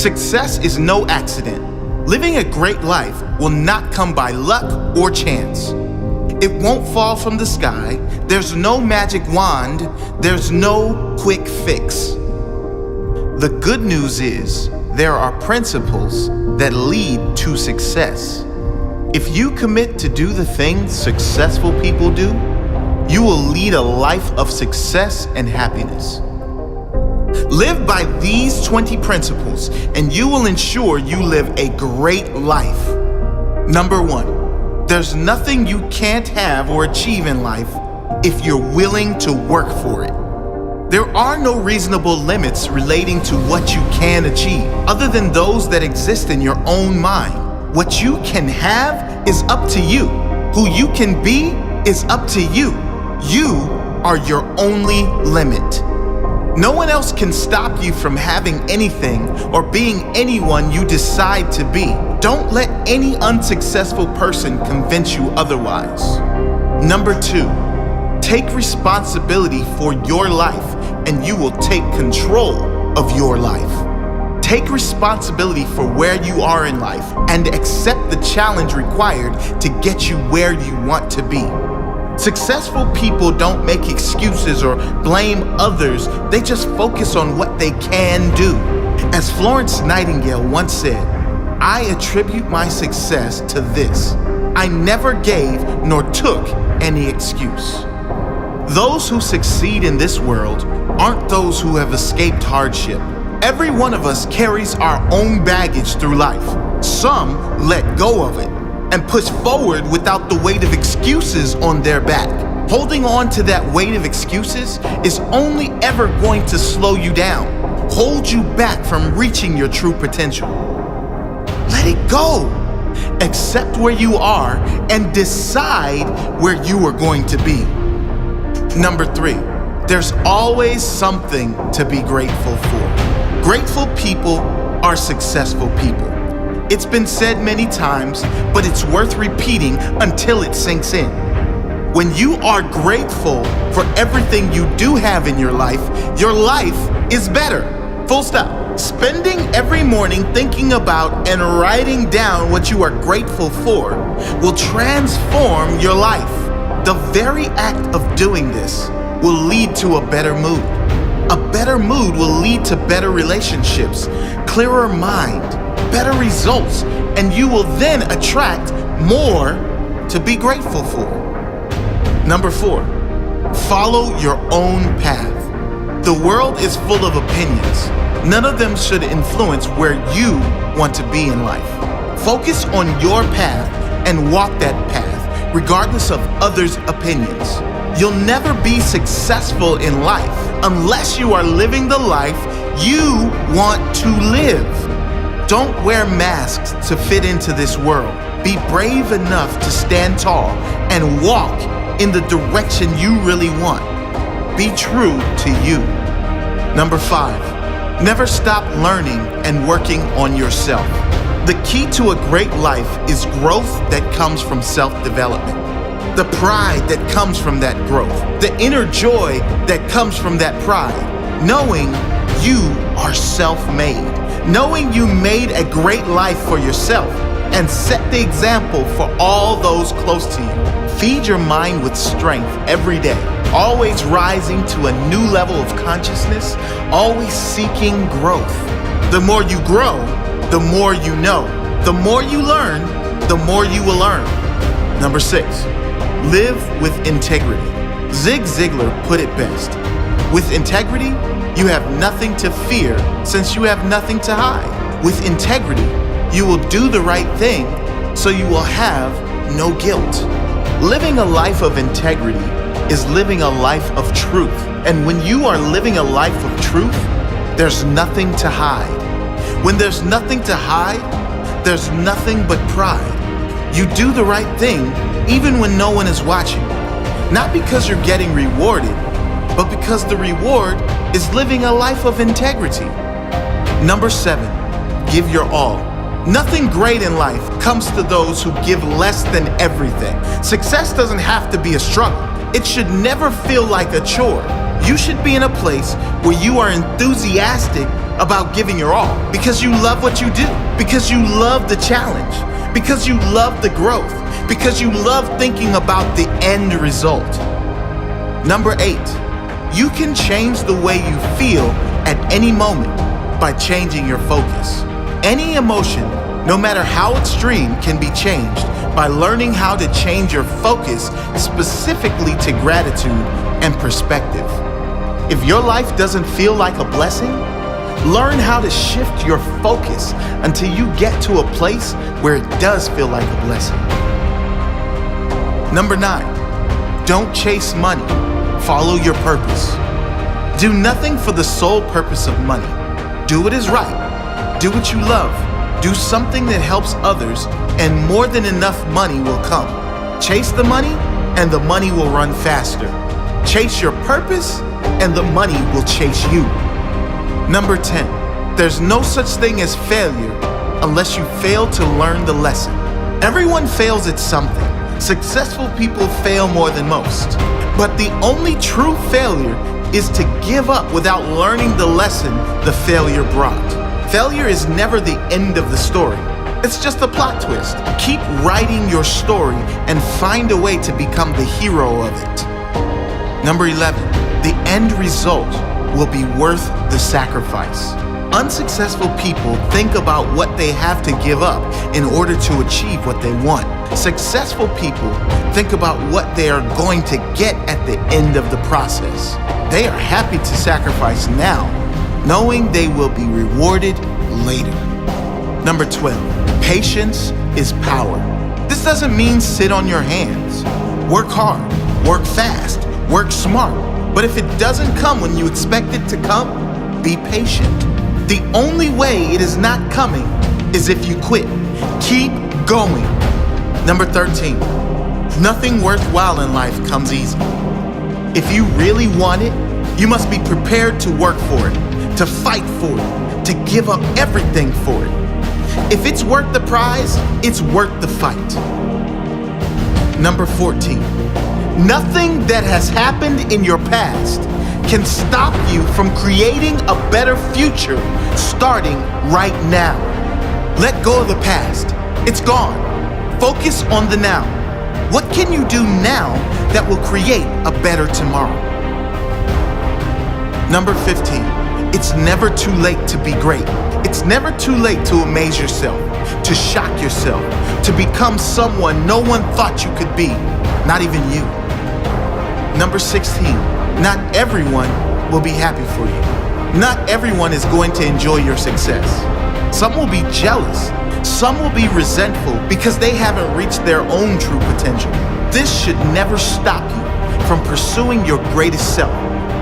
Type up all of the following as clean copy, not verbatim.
Success is no accident. Living a great life will not come by luck or chance. It won't fall from the sky. There's no magic wand. There's no quick fix. The good news is there are principles that lead to success. If you commit to do the things successful people do, you will lead a life of success and happiness. Live by these 20 principles and you will ensure you live a great life. Number 1, there's nothing you can't have or achieve in life if you're willing to work for it. There are no reasonable limits relating to what you can achieve, other than those that exist in your own mind. What you can have is up to you. Who you can be is up to you. You are your only limit. No one else can stop you from having anything or being anyone you decide to be. Don't let any unsuccessful person convince you otherwise. Number 2, take responsibility for your life and you will take control of your life. Take responsibility for where you are in life and accept the challenge required to get you where you want to be. Successful people don't make excuses or blame others. They just focus on what they can do. As Florence Nightingale once said, "I attribute my success to this. I never gave nor took any excuse." Those who succeed in this world aren't those who have escaped hardship. Every one of us carries our own baggage through life. Some let go of it and push forward without the weight of excuses on their back. Holding on to that weight of excuses is only ever going to slow you down, hold you back from reaching your true potential. Let it go. Accept where you are and decide where you are going to be. Number 3, there's always something to be grateful for. Grateful people are successful people. It's been said many times, but it's worth repeating until it sinks in. When you are grateful for everything you do have in your life is better. Full stop. Spending every morning thinking about and writing down what you are grateful for will transform your life. The very act of doing this will lead to a better mood. A better mood will lead to better relationships, clearer mind, better results, and you will then attract more to be grateful for. Number 4, follow your own path. The world is full of opinions. None of them should influence where you want to be in life. Focus on your path and walk that path, regardless of others' opinions. You'll never be successful in life unless you are living the life you want to live. Don't wear masks to fit into this world. Be brave enough to stand tall and walk in the direction you really want. Be true to you. Number 5, never stop learning and working on yourself. The key to a great life is growth that comes from self-development. The pride that comes from that growth. The inner joy that comes from that pride. Knowing you are self-made. Knowing you made a great life for yourself and set the example for all those close to you. Feed your mind with strength every day, always rising to a new level of consciousness, always seeking growth. The more you grow, the more you know. The more you learn, the more you will earn. Number 6, live with integrity. Zig Ziglar put it best. With integrity, you have nothing to fear since you have nothing to hide. With integrity, you will do the right thing so you will have no guilt. Living a life of integrity is living a life of truth. And when you are living a life of truth, there's nothing to hide. When there's nothing to hide, there's nothing but pride. You do the right thing even when no one is watching. Not because you're getting rewarded, but because the reward is living a life of integrity. Number 7, give your all. Nothing great in life comes to those who give less than everything. Success doesn't have to be a struggle. It should never feel like a chore. You should be in a place where you are enthusiastic about giving your all, because you love what you do, because you love the challenge, because you love the growth, because you love thinking about the end result. Number 8, you can change the way you feel at any moment by changing your focus. Any emotion, no matter how extreme, can be changed by learning how to change your focus specifically to gratitude and perspective. If your life doesn't feel like a blessing, learn how to shift your focus until you get to a place where it does feel like a blessing. Number 9, don't chase money. Follow your purpose. Do nothing for the sole purpose of money. Do what is right. Do what you love. Do something that helps others, and more than enough money will come. Chase the money, and the money will run faster. Chase your purpose, and the money will chase you. Number 10, there's no such thing as failure unless you fail to learn the lesson. Everyone fails at something. Successful people fail more than most. But the only true failure is to give up without learning the lesson the failure brought. Failure is never the end of the story. It's just a plot twist. Keep writing your story and find a way to become the hero of it. Number 11, the end result will be worth the sacrifice. Unsuccessful people think about what they have to give up in order to achieve what they want. Successful people think about what they are going to get at the end of the process. They are happy to sacrifice now, knowing they will be rewarded later. Number 12, patience is power. This doesn't mean sit on your hands. Work hard, work fast, work smart. But if it doesn't come when you expect it to come, be patient. The only way it is not coming is if you quit. Keep going. Number 13, nothing worthwhile in life comes easy. If you really want it, you must be prepared to work for it, to fight for it, to give up everything for it. If it's worth the prize, it's worth the fight. Number 14, nothing that has happened in your past can stop you from creating a better future starting right now. Let go of the past. It's gone. Focus on the now. What can you do now that will create a better tomorrow? Number 15, it's never too late to be great. It's never too late to amaze yourself, to shock yourself, to become someone no one thought you could be, not even you. Number 16, not everyone will be happy for you. Not everyone is going to enjoy your success. Some will be jealous. Some will be resentful because they haven't reached their own true potential. This should never stop you from pursuing your greatest self.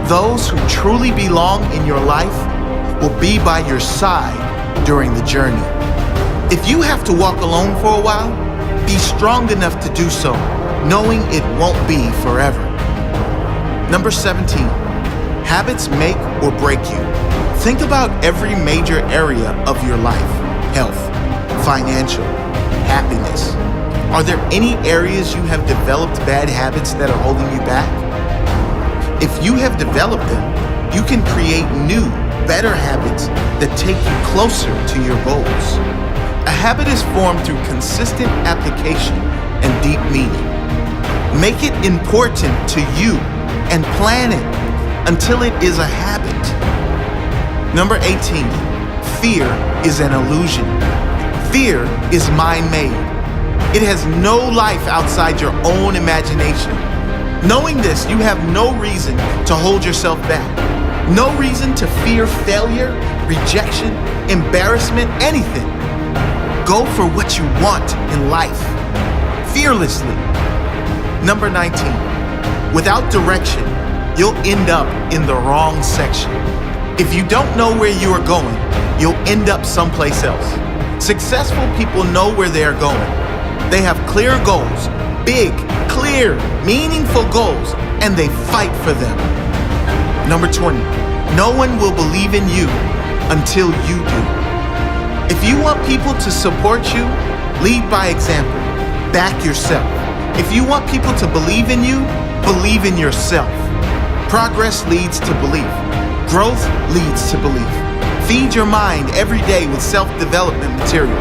Those who truly belong in your life will be by your side during the journey. If you have to walk alone for a while, be strong enough to do so, knowing it won't be forever. Number 17, habits make or break you. Think about every major area of your life: health, financial, happiness. Are there any areas you have developed bad habits that are holding you back? If you have developed them, you can create new, better habits that take you closer to your goals. A habit is formed through consistent application and deep meaning. Make it important to you and plan it until it is a habit. Number 18, fear is an illusion. Fear is mind-made. It has no life outside your own imagination. Knowing this, you have no reason to hold yourself back. No reason to fear failure, rejection, embarrassment, anything. Go for what you want in life, fearlessly. Number 19, without direction, you'll end up in the wrong section. If you don't know where you are going, you'll end up someplace else. Successful people know where they are going. They have clear goals, big, clear, meaningful goals, and they fight for them. Number 20, no one will believe in you until you do. If you want people to support you, lead by example. Back yourself. If you want people to believe in you, believe in yourself. Progress leads to belief. Growth leads to belief. Feed your mind every day with self-development material,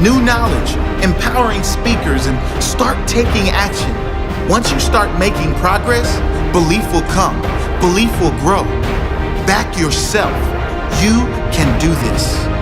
new knowledge, empowering speakers, and start taking action. Once you start making progress, belief will come, belief will grow. Back yourself. You can do this.